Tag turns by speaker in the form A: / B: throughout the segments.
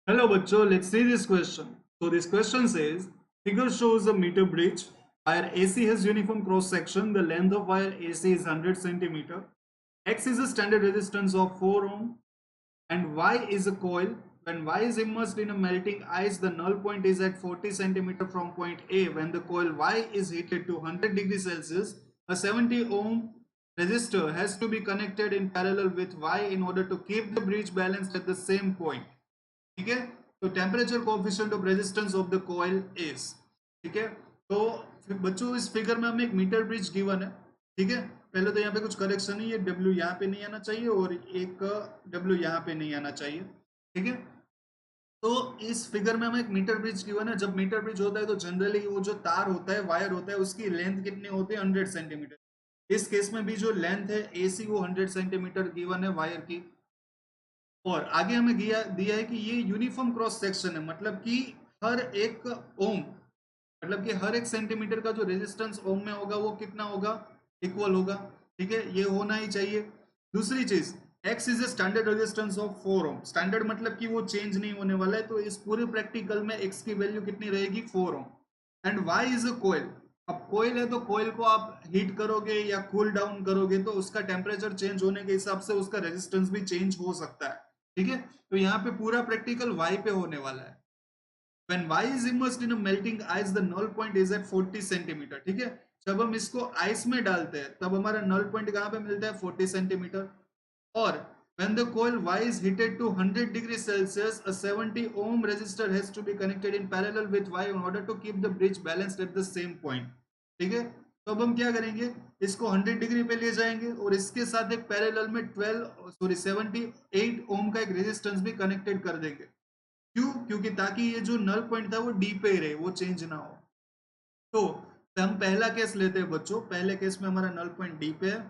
A: Hello, bachcho. Let's see this question. So this question says, figure shows a meter bridge. Wire AC has uniform cross section. The length of wire AC is 100 centimeter. X is a standard resistance of 4 ohm, and Y is a coil. When Y is immersed in a melting ice, the null point is at 40 centimeter from point A. When the coil Y is heated to 100 degrees Celsius, a 70 ohm resistor has to be connected in parallel with Y in order to keep the bridge balanced at the same point. ठीक है, तो temperature coefficient of resistance of the coil is, ठीक है। तो बच्चों इस figure में हमें एक मीटर ब्रिज गिवन है, ठीक है। पहले तो यहाँ पे कुछ करेक्शन है, ये डब्ल्यू यहाँ पे नहीं आना चाहिए और एक डब्ल्यू यहाँ पे नहीं आना चाहिए, ठीक है। तो इस फिगर में हमें एक मीटर ब्रिज गिवन है। जब मीटर ब्रिज होता है तो जनरली वो जो तार होता है, वायर होता है, उसकी लेंथ कितनी होती है? 100 सेंटीमीटर। इस केस में भी जो लेंथ है एसी वो 100 सेंटीमीटर गिवन है वायर की। और आगे हमें दिया है कि ये यूनिफॉर्म क्रॉस सेक्शन है, मतलब कि हर एक ओम, मतलब कि हर एक सेंटीमीटर का जो रेजिस्टेंस ओम में होगा वो कितना होगा? इक्वल होगा, ठीक है। ये होना ही चाहिए। दूसरी चीज, X is a standard resistance of 4 ohm. Standard मतलब कि वो चेंज नहीं होने वाला है, तो इस पूरे प्रैक्टिकल में X की वैल्यू कितनी रहेगी? 4 ओम। एंड Y इज अ कोयल। अब कोयल है तो कोयल को आप हीट करोगे या कूल डाउन करोगे तो उसका टेम्परेचर चेंज होने के हिसाब से उसका रेजिस्टेंस भी चेंज हो सकता है, ठीक है। तो यहाँ पे पूरा प्रैक्टिकल Y पे होने वाला है। When Y is immersed in a melting ice, the null point is at 40 centimetre, ठीक है। जब हम इसको आइस में डालते हैं तब हमारा नल पॉइंट कहाँ पे मिलता है? 40 सेंटीमीटर। और when the coil Y is heated to 100 degrees Celsius, a 70 ohm resistor has to be connected in parallel with Y in order to keep the bridge balanced at the same point, ठीक है। तो अब हम क्या करेंगे, इसको 100 degree पे ले जाएंगे और इसके साथ एक पैरेलल में 78 ओम का एक रेजिस्टेंस भी कनेक्टेड कर देंगे। क्यों? क्योंकि ताकि ये जो नल पॉइंट था वो डी पे ही रहे, वो चेंज ना हो। तो हम पहला केस लेते हैं बच्चों। पहले केस में हमारा नल पॉइंट डी पे है,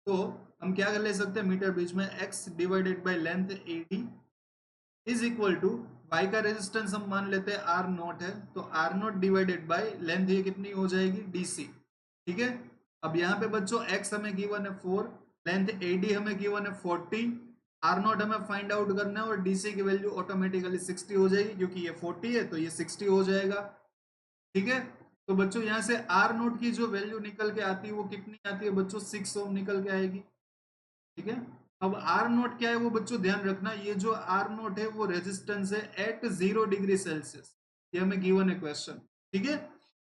A: तो हम क्या कर ले सकते हैं? मीटर ब्रिज में x divided by length AD is equal to y का रेजिस्टेंस हम मान लेते हैं R नॉट है, तो R naught divided by length ये कितनी हो जाएगी? DC, ठीक है। अब यहाँ पे बच्चों x हमें गिवन है 4, लेंथ AD हमें गिवन है 40, R नॉट हमें फाइंड आउट करना है और DC की वैल्यू ऑटोमेटिकली 60 हो जाएगी, क्योंकि ये 40 है तो ये 60 हो जाएगा, ठीक है। तो बच्चों यहाँ से R नोट की जो वैल्यू निकल के आती है वो कितनी आती है बच्चों? 6 ओम निकल के आएगी, ठीक है। अब R नोट क्या है वो बच्चों ध्यान रखना, ये जो R नोट है वो रेजिस्टेंस है एट 0 डिग्री सेल्सियस, ये हमें गिवन है क्वेश्चन, ठीक है।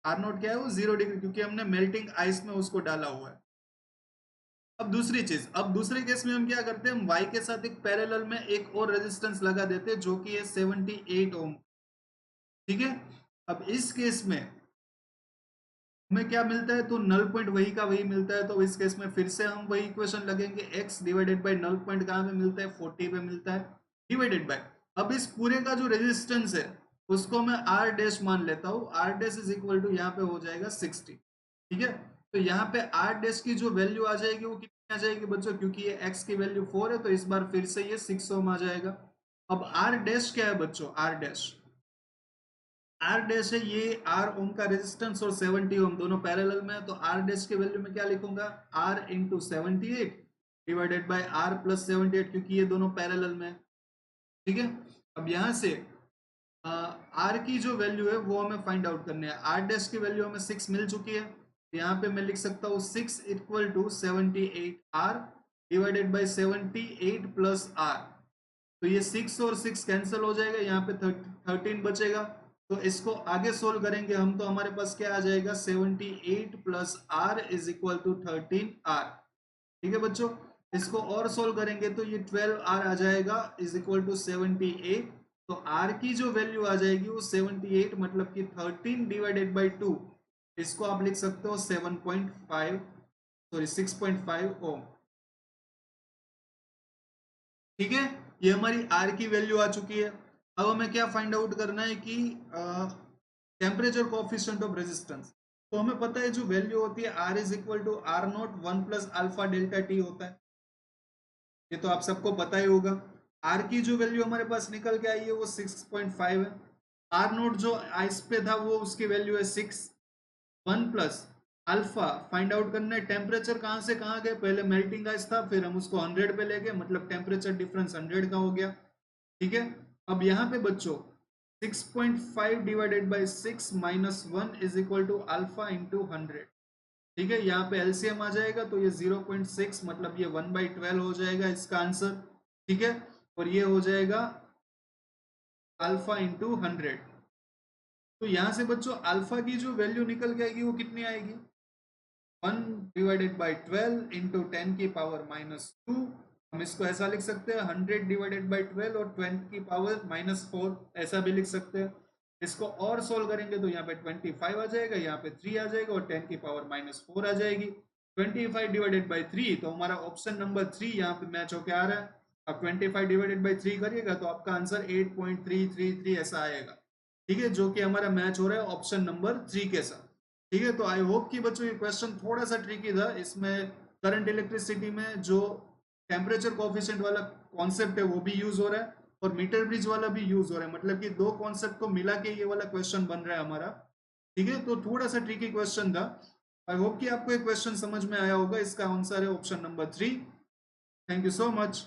A: R नोट क्या है? वो 0 डिग्री, क्योंकि हमने मेल्टिंग आइस में उसको डाला हुआ है। अब दूसरी चीज, अब दूसरे केस में हम क्या करते हैं? हम Y के साथ एक पैरेलल में एक और रेजिस्टेंस लगा देते हैं जो कि है 78 ओम, ठीक है। अब इस केस में हमें क्या मिलता है? तो नल पॉइंट वही का वही मिलता है, तो इस केस में फिर से हम वही इक्वेशन लगेंगे। x divided by null point कहाँ पे मिलता है? 40 पे मिलता है, डिवाइडेड बाय, अब इस पूरे का जो रेजिस्टेंस है उसको मैं r डैश मान लेता हूँ। r dash is equal to यहाँ पे हो जाएगा 60, ठीक है। तो यहाँ पे r डैश की जो वैल्यू आ जाएगी वो कितनी आ जाएगी बच्चों? क्योंकि ये x की वैल्यू 4 है तो इस बार फिर से ये 6 ओम आ जाएगा। अब r डैश क्या है बच्चों? r डैश, आर डैश है ये आर ओम का रेजिस्टेंस और 70 ओम दोनों पैरेलल में है, तो आर डैश के वैल्यू में क्या लिखूंगा? R into 78 divided by R plus 78, क्योंकि ये दोनों पैरेलल में है, ठीक है। अब यहाँ से आर की जो वैल्यू है वो हमें फाइंड आउट करनी है। आर डैश की वैल्यू हमें 6 मिल चुकी है, यहाँ पे मैं लिख सकता हूँ 6 equal to 78 R divided by 78 plus R. तो ये 6 और 6 कैंसिल हो जाएगा, यहाँ पे 13 बचेगा। तो इसको आगे सोल्व करेंगे हम, तो हमारे पास क्या आ जाएगा? 78 plus R is equal to 13 R, ठीक है बच्चों। इसको और सोल्व करेंगे तो ये 12 आर आ जाएगा इज इक्वल टू 78। तो आर की जो वैल्यू आ जाएगी वो 78 मतलब कि 13 डिवाइडेड बाई 2, इसको आप लिख सकते हो 7.5 सॉरी 6.5 ओम, ठीक है। ये हमारी आर की वैल्यू आ चुकी है। अब हमें क्या फाइंड आउट करना है कि टेम्परेचर कोफिशिएंट ऑफ रेजिस्टेंस। तो हमें पता है जो वैल्यू होती है R is equal to R naught 1 plus alpha delta T होता है, ये तो आप सबको पता ही होगा। आर की जो वैल्यू हमारे पास निकल के आई है वो 6.5 है। आर नोट जो आइस पे था वो उसकी वैल्यू है 6। 1 प्लस अल्फा फाइंड आउट करना है। टेम्परेचर कहाँ से कहाँ गए? पहले मेल्टिंग आइस था, फिर हम उसको 100 पे ले गए, मतलब टेम्परेचर डिफरेंस 100 का हो गया, ठीक है। अब यहाँ पे बच्चों 6.5 divided by 6 minus 1 is equal to alpha into 100। ठीक है, यहाँ पे एलसीएम आ जाएगा तो ये 0.6 मतलब ये 1/12 हो जाएगा इसका आंसर। ठीक है, और ये हो जाएगा अल्फा इंटू 100। तो यहाँ से बच्चों अल्फा की जो वैल्यू निकल के आएगी वो कितनी आएगी, 1 डिवाइडेड बाई 12 इंटू 10 की पावर -2। हम इसको ऐसा लिख सकते हैं 100 डिवाइडेड बाई 12 और 10 की पावर -4, ऐसा भी लिख सकते हैं। इसको और सोल्व करेंगे तो यहाँ पे 25 आ जाएगा, यहाँ पे 3 आ जाएगा और 10 की पावर -4 आ जाएगी। 25 डिवाइडेड बाई 3 तो हमारा ऑप्शन नंबर 3 यहाँ पे मैच होके आ रहा है। अब 25 डिवाइडेड बाई 3 करिएगा तो आपका आंसर 8.333 ऐसा आएगा। ठीक है, जो कि हमारा मैच हो रहा है ऑप्शन नंबर 3 के साथ। ठीक है, तो आई होप कि बच्चों ये क्वेश्चन थोड़ा सा ट्रिकी था। इसमें करंट इलेक्ट्रिसिटी में जो टेम्परेचर कोफिशिएंट वाला कॉन्सेप्ट है वो भी यूज हो रहा है और मीटर ब्रिज वाला भी यूज हो रहा है, मतलब कि दो कॉन्सेप्ट को मिला के ये वाला क्वेश्चन बन रहा है हमारा। ठीक है, तो थोड़ा सा ट्रिकी क्वेश्चन था। आई होप कि आपको ये क्वेश्चन समझ में आया होगा। इसका आंसर है option number 3। Thank you so much.